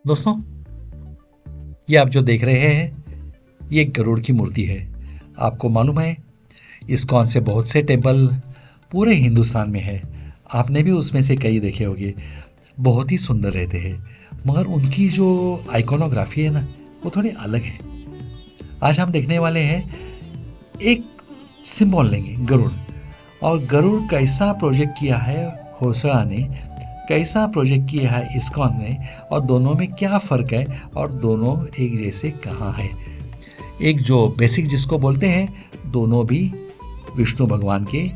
दोस्तों, ये आप जो देख रहे हैं ये एक गरुड़ की मूर्ति है। आपको मालूम है इस्कॉन से बहुत से टेम्पल पूरे हिंदुस्तान में है। आपने भी उसमें से कई देखे होंगे। बहुत ही सुंदर रहते हैं, मगर उनकी जो आइकोनोग्राफी है ना, वो थोड़ी अलग है। आज हम देखने वाले हैं एक सिंबल लेंगे, गरुड़। और गरुड़ कैसा प्रोजेक्ट किया है होसड़ा ने, कैसा प्रोजेक्ट किया है इस्कॉन ने, और दोनों में क्या फ़र्क है, और दोनों एक जैसे कहाँ है। एक जो बेसिक जिसको बोलते हैं, दोनों भी विष्णु भगवान के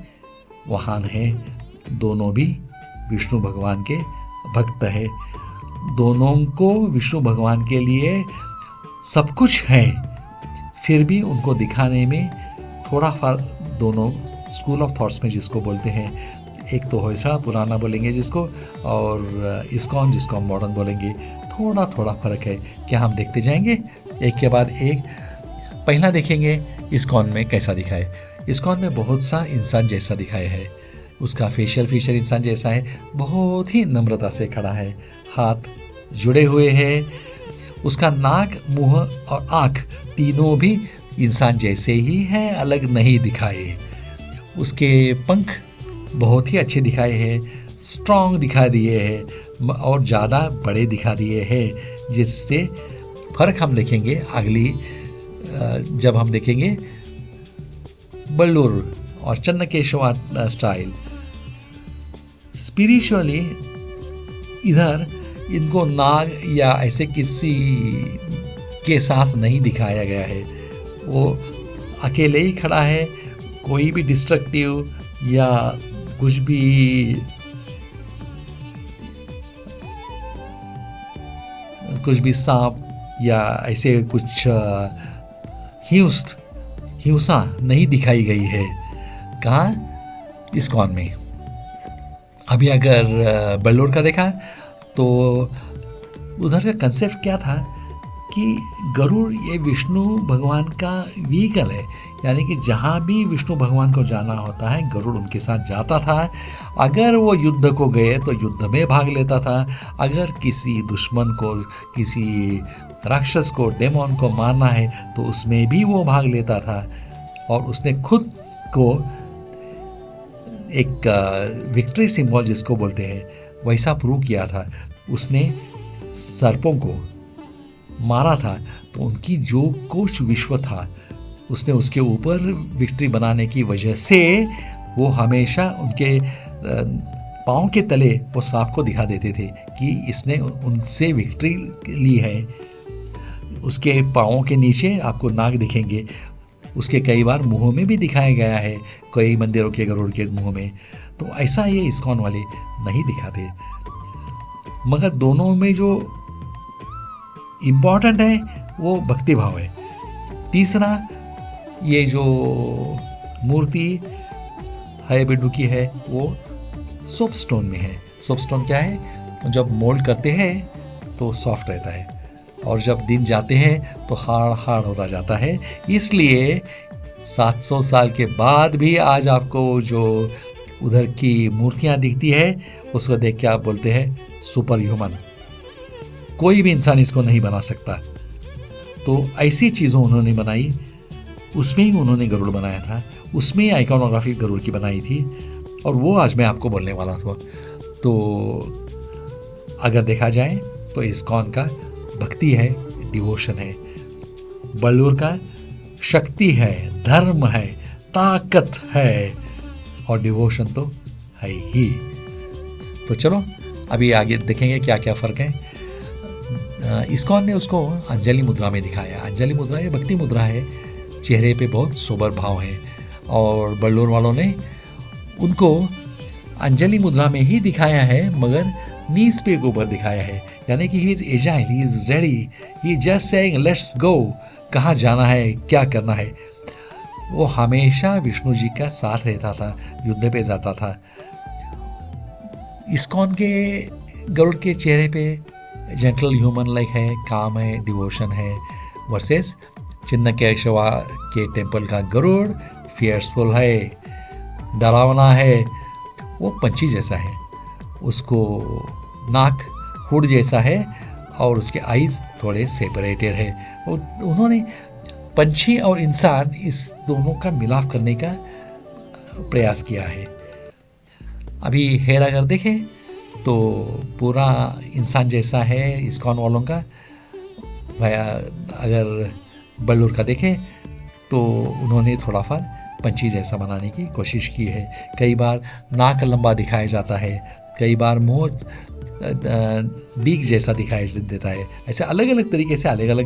वाहन हैं, दोनों भी विष्णु भगवान के भक्त है। दोनों को विष्णु भगवान के लिए सब कुछ है, फिर भी उनको दिखाने में थोड़ा फर्क, दोनों स्कूल ऑफ थॉट्स में जिसको बोलते हैं, एक तो होयसड़ा पुराना बोलेंगे जिसको, और इस्कॉन जिसको हम मॉडर्न बोलेंगे, थोड़ा थोड़ा फ़र्क है। क्या हम देखते जाएंगे एक के बाद एक। पहला देखेंगे इस्कॉन में कैसा दिखा है। इस्कॉन में बहुत सा इंसान जैसा दिखाया है। उसका फेशियल फीचर इंसान जैसा है, बहुत ही नम्रता से खड़ा है, हाथ जुड़े हुए हैं। उसका नाक, मुंह और आँख तीनों भी इंसान जैसे ही हैं, अलग नहीं दिखाए। उसके पंख बहुत ही अच्छे दिखाए हैं, स्ट्रॉन्ग दिखा दिए हैं और ज़्यादा बड़े दिखा दिए हैं, जिससे फ़र्क हम देखेंगे अगली जब हम देखेंगे बल्लूर और चन्नकेशवा स्टाइल। स्पिरिचुअली इधर इनको नाग या ऐसे किसी के साथ नहीं दिखाया गया है। वो अकेले ही खड़ा है, कोई भी डिस्ट्रक्टिव या कुछ भी सांप या ऐसे कुछ हिंसा नहीं दिखाई गई है। कहाँ? इस्कॉन में। अभी अगर बल्लूर का देखा तो उधर का कंसेप्ट क्या था कि गरुड़ ये विष्णु भगवान का व्हीकल है, यानी कि जहाँ भी विष्णु भगवान को जाना होता है गरुड़ उनके साथ जाता था। अगर वो युद्ध को गए तो युद्ध में भाग लेता था, अगर किसी दुश्मन को, किसी राक्षस को, डेमोन को मारना है तो उसमें भी वो भाग लेता था। और उसने खुद को एक विक्ट्री सिंबल जिसको बोलते हैं वैसा प्रूव किया था। उसने सर्पों को मारा था तो उनकी जो कुछ विश्व था उसने उसके ऊपर विक्ट्री बनाने की वजह से वो हमेशा उनके पाँव के तले वो सांप को दिखा देते थे कि इसने उनसे विक्ट्री ली है। उसके पाँवों के नीचे आपको नाग दिखेंगे, उसके कई बार मुंह में भी दिखाया गया है, कई मंदिरों के गरुड़ के मुंह में। तो ऐसा ये इस्कॉन वाले नहीं दिखाते, मगर दोनों में जो इम्पॉर्टेंट है वो भक्ति भाव है। तीसरा, ये जो मूर्ति है बिड्डू की है वो सोप स्टोन में है। सोप स्टोन क्या है? जब मोल्ड करते हैं तो सॉफ्ट रहता है और जब दिन जाते हैं तो हार्ड होता जाता है। इसलिए 700 साल के बाद भी आज आपको जो उधर की मूर्तियाँ दिखती है उसको देख के आप बोलते हैं सुपर ह्यूमन, कोई भी इंसान इसको नहीं बना सकता। तो ऐसी चीज़ों उन्होंने बनाई, उसमें ही उन्होंने गरुड़ बनाया था, उसमें ही आइकॉनोग्राफी गरुड़ की बनाई थी, और वो आज मैं आपको बोलने वाला था। तो अगर देखा जाए तो इस्कॉन का भक्ति है, डिवोशन है, बल्लूर का शक्ति है, धर्म है, ताकत है, और डिवोशन तो है ही। तो चलो अभी आगे देखेंगे क्या क्या फ़र्क है। इस्कॉन ने उसको अंजलि मुद्रा में दिखाया। अंजलि मुद्रा ये भक्ति मुद्रा है, चेहरे पे बहुत सोबर भाव है, और बल्लूर वालों ने उनको अंजलि मुद्रा में ही दिखाया है, मगर नीज पे ऊपर दिखाया है, यानी कि he is agile, he is ready, he just saying let's go, कहाँ जाना है, क्या करना है। वो हमेशा विष्णु जी का साथ रहता था, युद्ध पे जाता था। इस्कॉन के गरुड़ के चेहरे पे जेंटल ह्यूमन लाइक है, काम है, डिवोशन है, वर्सेस चिन्नकेशवा के टेम्पल का गरुड़ फियर्सफुल है, डरावना है, वो पंछी जैसा है, उसको नाक हुड जैसा है, और उसके आईज थोड़े सेपरेटेड है। उन्होंने पंछी और इंसान इस दोनों का मिलाप करने का प्रयास किया है। अभी हेड अगर देखें तो पूरा इंसान जैसा है इस्कॉन वालों का। अगर बल्लूर का देखें तो उन्होंने थोड़ा सा पंछी जैसा बनाने की कोशिश की है। कई बार नाक लंबा दिखाया जाता है, कई बार मुंह बीक जैसा दिखाई देता है। ऐसे अलग अलग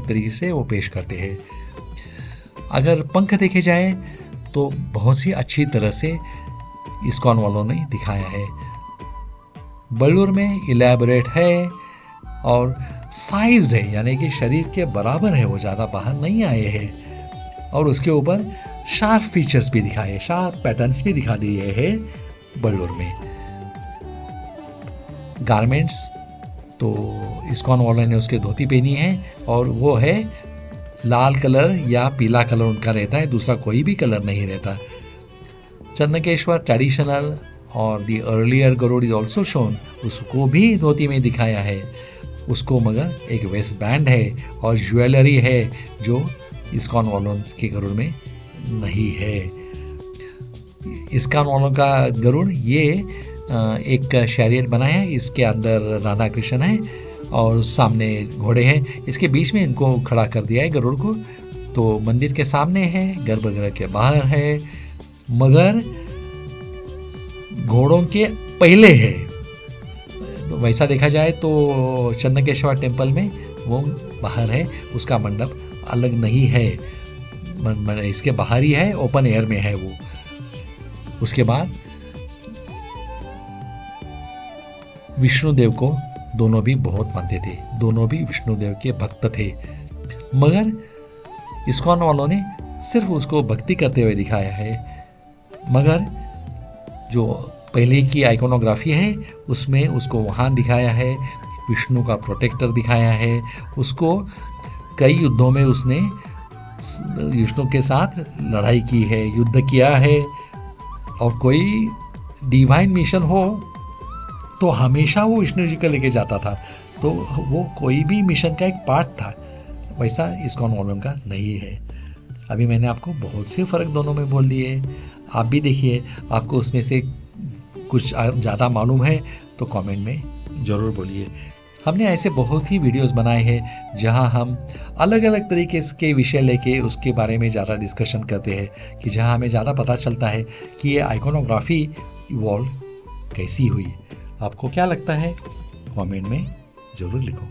तरीके से वो पेश करते हैं। अगर पंख देखे जाए तो बहुत सी अच्छी तरह से इस्कॉन वालों ने दिखाया है। बल्लूर में इलेबोरेट है और साइज है, यानी कि शरीर के बराबर है, वो ज़्यादा बाहर नहीं आए हैं। और उसके ऊपर शार्प फीचर्स भी दिखाए, शार्प पैटर्न्स भी दिखा दिए हैं बल्लूर में। गारमेंट्स तो इस्कॉन वालों ने उसके धोती पहनी है और वो है लाल कलर या पीला कलर उनका रहता है, दूसरा कोई भी कलर नहीं रहता। चन्नकेश्वर ट्रेडिशनल और the earlier Garuda is also shown, उसको भी धोती में दिखाया है। उसको मगर एक वेस्ट बैंड है और ज्वेलरी है जो इस्कॉन वालों के गरुड़ में नहीं है। इस्कॉन वालों का गरुड़ ये एक शैरियट बनाया है, इसके अंदर राधा कृष्ण है और सामने घोड़े हैं। इसके बीच में इनको खड़ा कर दिया है गरुड़ को। तो मंदिर के सामने है, गर्भगृह के बाहर है, मगर घोड़ों के पहले है। तो वैसा देखा जाए तो चन्नकेश्वर टेम्पल में वो बाहर है, उसका मंडप अलग नहीं है, इसके बाहर ही है, ओपन एयर में है वो। उसके बाद विष्णुदेव को दोनों भी बहुत मानते थे, दोनों भी विष्णुदेव के भक्त थे, मगर इस्कॉन वालों ने सिर्फ उसको भक्ति करते हुए दिखाया है। मगर जो पहले की आइकोनोग्राफी है उसमें उसको वहाँ दिखाया है, विष्णु का प्रोटेक्टर दिखाया है, उसको कई युद्धों में उसने विष्णु के साथ लड़ाई की है, युद्ध किया है। और कोई डिवाइन मिशन हो तो हमेशा वो विष्णु जी को लेके जाता था, तो वो कोई भी मिशन का एक पार्ट था। वैसा इस्कॉन वालों का नहीं है। अभी मैंने आपको बहुत से फ़र्क दोनों में बोल दिए, आप भी देखिए, आपको उसमें से कुछ ज़्यादा मालूम है तो कमेंट में ज़रूर बोलिए। हमने ऐसे बहुत ही वीडियोस बनाए हैं जहां हम अलग अलग तरीके के विषय लेके उसके बारे में ज़्यादा डिस्कशन करते हैं, कि जहां हमें ज़्यादा पता चलता है कि ये आइकोनोग्राफी इवॉल्व कैसी हुई। आपको क्या लगता है कमेंट में ज़रूर लिखो।